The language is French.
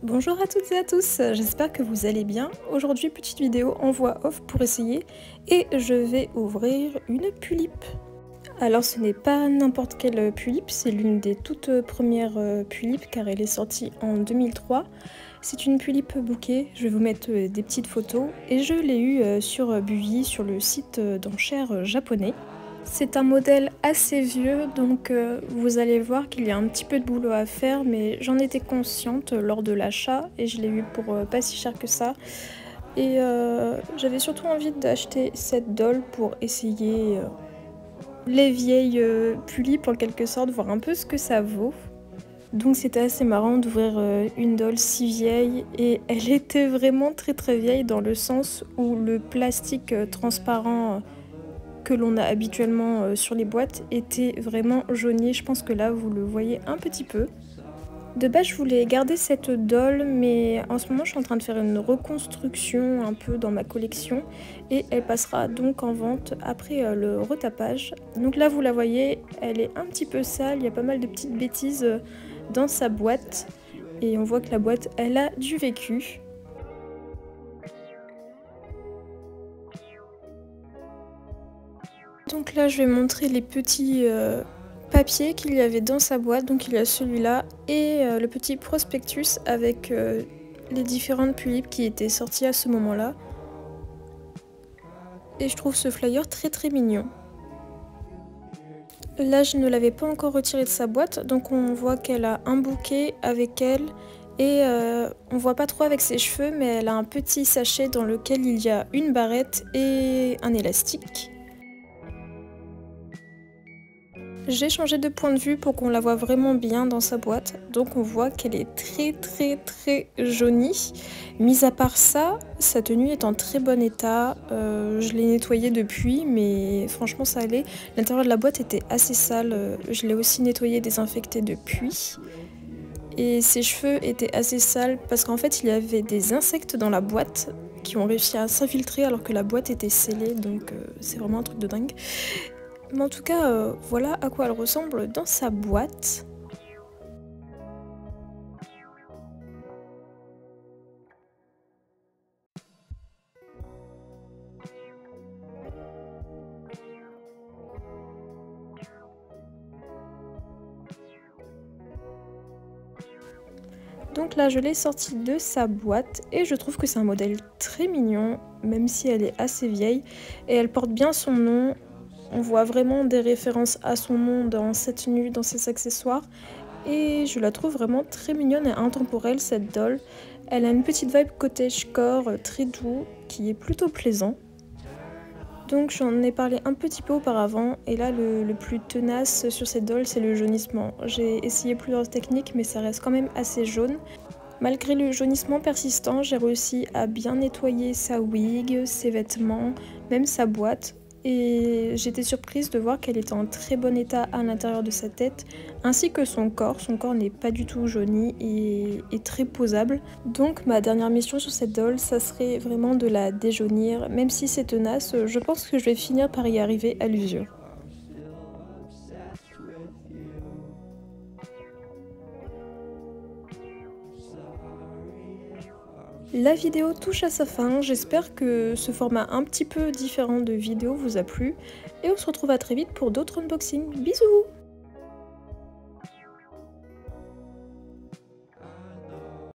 Bonjour à toutes et à tous, j'espère que vous allez bien. Aujourd'hui, petite vidéo en voix off pour essayer et je vais ouvrir une Pulippe. Alors ce n'est pas n'importe quelle Pulippe, c'est l'une des toutes premières Pulipes car elle est sortie en 2003. C'est une Pulippe bouquet, je vais vous mettre des petites photos et je l'ai eue sur Buvy, sur le site d'enchères japonais. C'est un modèle assez vieux, donc vous allez voir qu'il y a un petit peu de boulot à faire, mais j'en étais consciente lors de l'achat et je l'ai eu pour pas si cher que ça. Et j'avais surtout envie d'acheter cette doll pour essayer les vieilles Pulipes en quelque sorte, voir un peu ce que ça vaut. Donc c'était assez marrant d'ouvrir une doll si vieille et elle était vraiment très vieille dans le sens où le plastique transparent que l'on a habituellement sur les boîtes était vraiment jauni. Je pense que là vous le voyez un petit peu. De base je voulais garder cette doll, mais en ce moment je suis en train de faire une reconstruction un peu dans ma collection et elle passera donc en vente après le retapage. Donc là vous la voyez, elle est un petit peu sale, il y a pas mal de petites bêtises dans sa boîte et on voit que la boîte elle a du vécu. Donc là je vais montrer les petits papiers qu'il y avait dans sa boîte. Donc il y a celui-là et le petit prospectus avec les différentes Pulipes qui étaient sorties à ce moment-là. Et je trouve ce flyer très mignon. Là je ne l'avais pas encore retiré de sa boîte, donc on voit qu'elle a un bouquet avec elle. Et on voit pas trop avec ses cheveux, mais elle a un petit sachet dans lequel il y a une barrette et un élastique. J'ai changé de point de vue pour qu'on la voit vraiment bien dans sa boîte, donc on voit qu'elle est très jaunie. Mis à part ça, sa tenue est en très bon état, je l'ai nettoyée depuis, mais franchement ça allait. L'intérieur de la boîte était assez sale, je l'ai aussi nettoyée et désinfectée depuis. Et ses cheveux étaient assez sales parce qu'en fait il y avait des insectes dans la boîte qui ont réussi à s'infiltrer alors que la boîte était scellée, donc c'est vraiment un truc de dingue. Mais en tout cas, voilà à quoi elle ressemble dans sa boîte. Donc là, je l'ai sortie de sa boîte et je trouve que c'est un modèle très mignon, même si elle est assez vieille. Et elle porte bien son nom. On voit vraiment des références à son nom dans sa tenue, dans ses accessoires. Et je la trouve vraiment très mignonne et intemporelle, cette doll. Elle a une petite vibe cottagecore très doux, qui est plutôt plaisant. Donc j'en ai parlé un petit peu auparavant, et là le plus tenace sur cette doll, c'est le jaunissement. J'ai essayé plusieurs techniques, mais ça reste quand même assez jaune. Malgré le jaunissement persistant, j'ai réussi à bien nettoyer sa wig, ses vêtements, même sa boîte. Et j'étais surprise de voir qu'elle était en très bon état à l'intérieur de sa tête, ainsi que son corps. Son corps n'est pas du tout jauni et très posable. Donc ma dernière mission sur cette doll, ça serait vraiment de la déjaunir. Même si c'est tenace, je pense que je vais finir par y arriver à l'usure. La vidéo touche à sa fin, j'espère que ce format un petit peu différent de vidéo vous a plu et on se retrouve à très vite pour d'autres unboxings. Bisous!